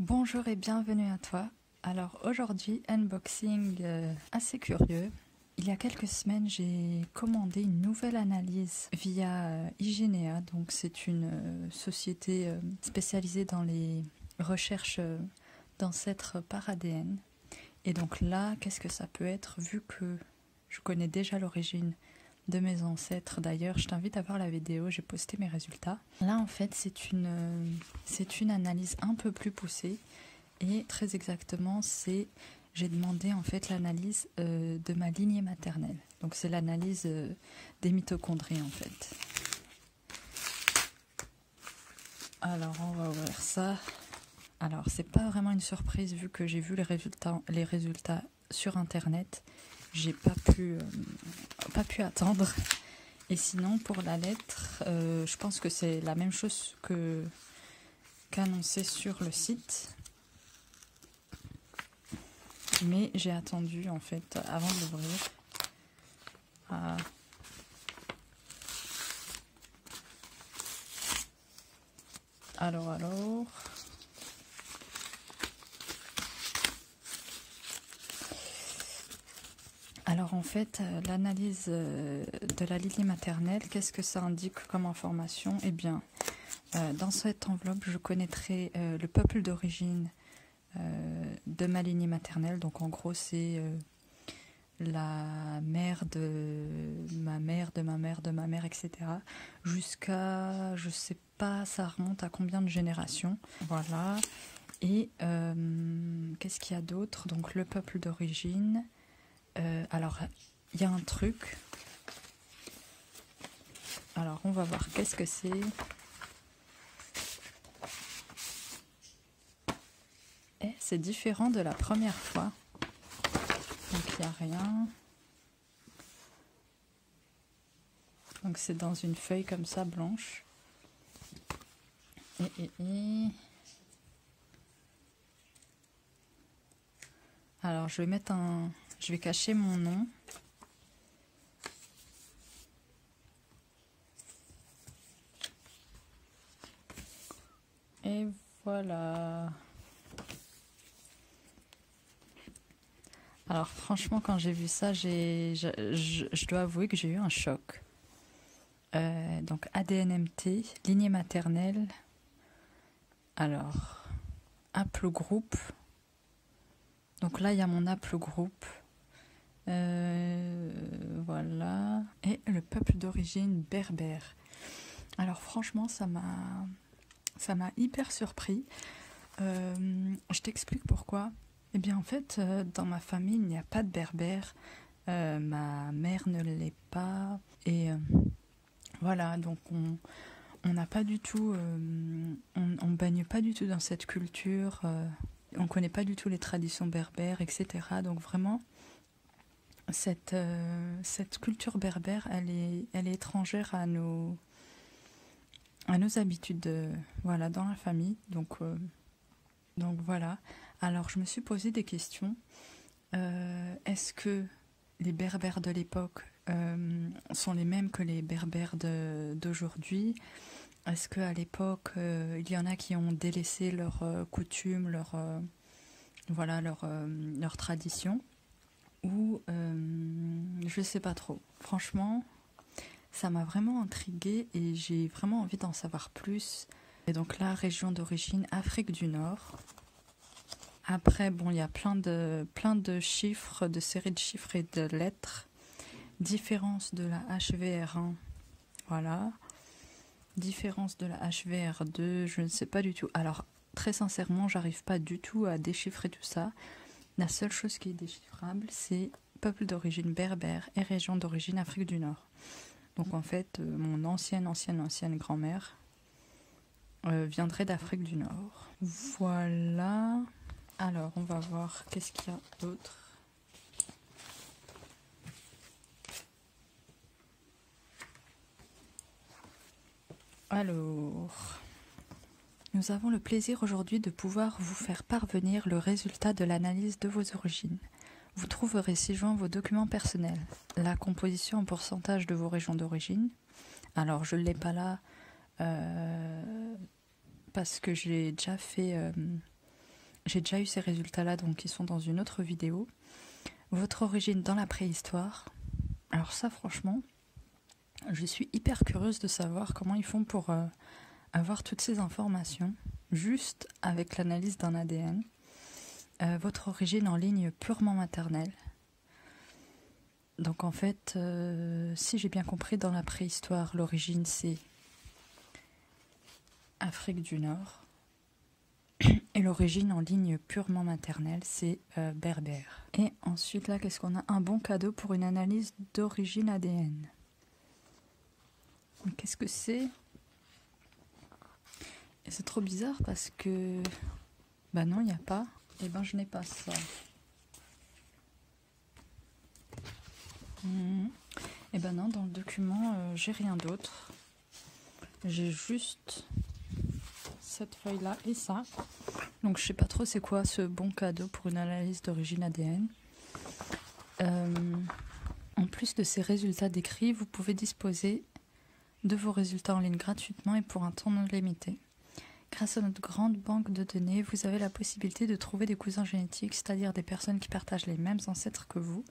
Bonjour et bienvenue à toi. Alors aujourd'hui, unboxing assez curieux. Il y a quelques semaines, j'ai commandé une nouvelle analyse via Igenea. Donc c'est une société spécialisée dans les recherches d'ancêtres par ADN. Et donc là, qu'est-ce que ça peut être vu que je connais déjà l'origine de mes ancêtres. D'ailleurs, je t'invite à voir la vidéo, j'ai posté mes résultats. Là, en fait, c'est une analyse un peu plus poussée. Et très exactement, j'ai demandé en fait l'analyse de ma lignée maternelle. Donc c'est l'analyse des mitochondries en fait. Alors on va ouvrir ça. Alors c'est pas vraiment une surprise vu que j'ai vu les résultats sur internet. J'ai pas pu attendre. Et sinon pour la lettre, je pense que c'est la même chose qu'annoncé sur le site. Mais j'ai attendu en fait avant de l'ouvrir. Alors. Alors en fait, l'analyse de la lignée maternelle, qu'est-ce que ça indique comme information? Eh bien, dans cette enveloppe, je connaîtrai le peuple d'origine de ma lignée maternelle. Donc en gros, c'est la mère de ma mère, de ma mère, de ma mère, etc. Jusqu'à, je sais pas, ça remonte à combien de générations. Voilà. Et qu'est-ce qu'il y a d'autre? Donc le peuple d'origine. Alors, il y a un truc. Alors, on va voir qu'est-ce que c'est. Et c'est différent de la première fois. Donc, il n'y a rien. Donc, c'est dans une feuille comme ça, blanche. Alors, je vais cacher mon nom. Et voilà. Alors franchement, quand j'ai vu ça, je dois avouer que j'ai eu un choc. Donc ADNMT, lignée maternelle. Alors, haplogroupe. Donc là, il y a mon haplogroupe. Voilà. Et le peuple d'origine berbère. Alors franchement, ça m'a hyper surpris. Je t'explique pourquoi. Eh bien en fait, dans ma famille, il n'y a pas de berbère. Ma mère ne l'est pas. Et voilà, donc on n'a pas du tout... on baigne pas du tout dans cette culture. On connaît pas du tout les traditions berbères, etc. Donc vraiment, cette culture berbère, elle est étrangère à nos habitudes voilà, dans la famille. Donc voilà. Alors je me suis posé des questions. Est-ce que les berbères de l'époque sont les mêmes que les berbères d'aujourd'hui? Est-ce qu'à l'époque, il y en a qui ont délaissé leurs coutumes, leurs traditions? Ou je sais pas trop. Franchement, ça m'a vraiment intriguée et j'ai vraiment envie d'en savoir plus. Et donc là, région d'origine, Afrique du Nord. Après, bon, il y a plein de chiffres, de séries de chiffres et de lettres. Différence de la HVR1, voilà. Différence de la HVR2, je ne sais pas du tout. Alors, très sincèrement, j'arrive pas du tout à déchiffrer tout ça. La seule chose qui est déchiffrable, c'est peuple d'origine berbère et région d'origine Afrique du Nord. Donc en fait, mon ancienne grand-mère viendrait d'Afrique du Nord. Voilà. Alors, on va voir qu'est-ce qu'il y a d'autre. Alors, nous avons le plaisir aujourd'hui de pouvoir vous faire parvenir le résultat de l'analyse de vos origines. Vous trouverez ci-joint vos documents personnels, la composition en pourcentage de vos régions d'origine. Alors, je ne l'ai pas là parce que j'ai déjà fait J'ai déjà eu ces résultats-là, donc ils sont dans une autre vidéo. Votre origine dans la préhistoire. Alors ça, franchement, je suis hyper curieuse de savoir comment ils font pour avoir toutes ces informations, juste avec l'analyse d'un ADN. Votre origine en ligne purement maternelle. Donc en fait, si j'ai bien compris, dans la préhistoire, l'origine c'est Afrique du Nord. Et l'origine en ligne purement maternelle, c'est berbère. Et ensuite, là, qu'est-ce qu'on a? Un bon cadeau pour une analyse d'origine ADN. Qu'est-ce que c'est? Et c'est trop bizarre parce que... Bah non, il n'y a pas. Et ben, je n'ai pas ça. Et ben non, dans le document, j'ai rien d'autre. J'ai juste cette feuille-là et ça. Donc je sais pas trop c'est quoi ce bon cadeau pour une analyse d'origine ADN. En plus de ces résultats décrits, vous pouvez disposer de vos résultats en ligne gratuitement et pour un temps non limité. Grâce à notre grande banque de données, vous avez la possibilité de trouver des cousins génétiques, c'est-à-dire des personnes qui partagent les mêmes ancêtres que vous,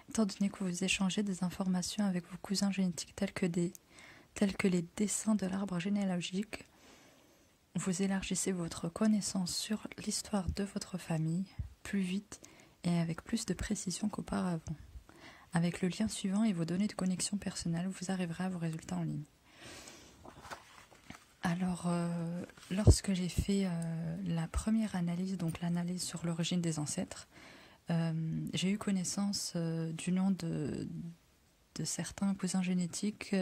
étant donné que vous échangez des informations avec vos cousins génétiques tels que les dessins de l'arbre généalogique. Vous élargissez votre connaissance sur l'histoire de votre famille plus vite et avec plus de précision qu'auparavant. Avec le lien suivant et vos données de connexion personnelle, vous arriverez à vos résultats en ligne. Alors, lorsque j'ai fait la première analyse, donc l'analyse sur l'origine des ancêtres, j'ai eu connaissance du nom de certains cousins génétiques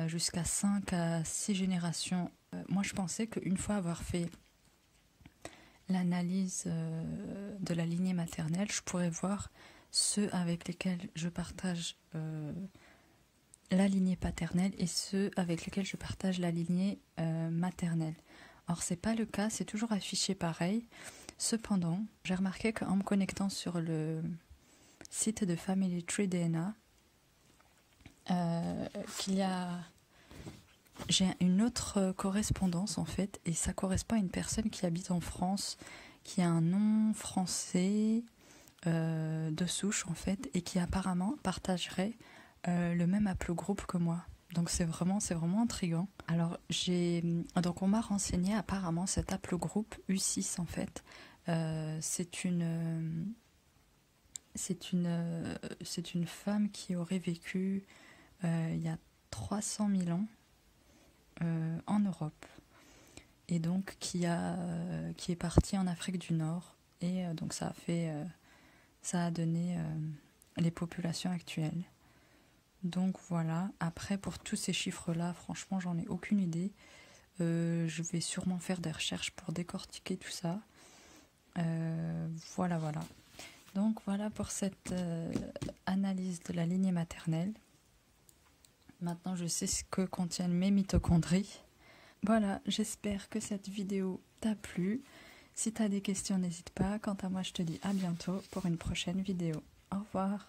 jusqu'à 5 à 6 générations. Moi, je pensais qu'une fois avoir fait l'analyse de la lignée maternelle, je pourrais voir ceux avec lesquels je partage la lignée paternelle et ceux avec lesquels je partage la lignée maternelle. Or, c'est pas le cas, c'est toujours affiché pareil. Cependant, j'ai remarqué qu'en me connectant sur le site de Family Tree DNA, j'ai une autre correspondance en fait, et ça correspond à une personne qui habite en France, qui a un nom français de souche en fait, et qui apparemment partagerait le même haplogroupe que moi. Donc c'est vraiment intriguant. Alors donc on m'a renseigné apparemment cet haplogroupe U6 en fait, c'est une femme qui aurait vécu il y a 300 000 ans en Europe, et donc qui est partie en Afrique du Nord, et donc ça a donné les populations actuelles. Donc voilà, après pour tous ces chiffres-là, franchement j'en ai aucune idée. Je vais sûrement faire des recherches pour décortiquer tout ça. Voilà. Donc voilà pour cette analyse de la lignée maternelle. Maintenant je sais ce que contiennent mes mitochondries. Voilà, j'espère que cette vidéo t'a plu. Si tu as des questions, n'hésite pas. Quant à moi, je te dis à bientôt pour une prochaine vidéo. Au revoir.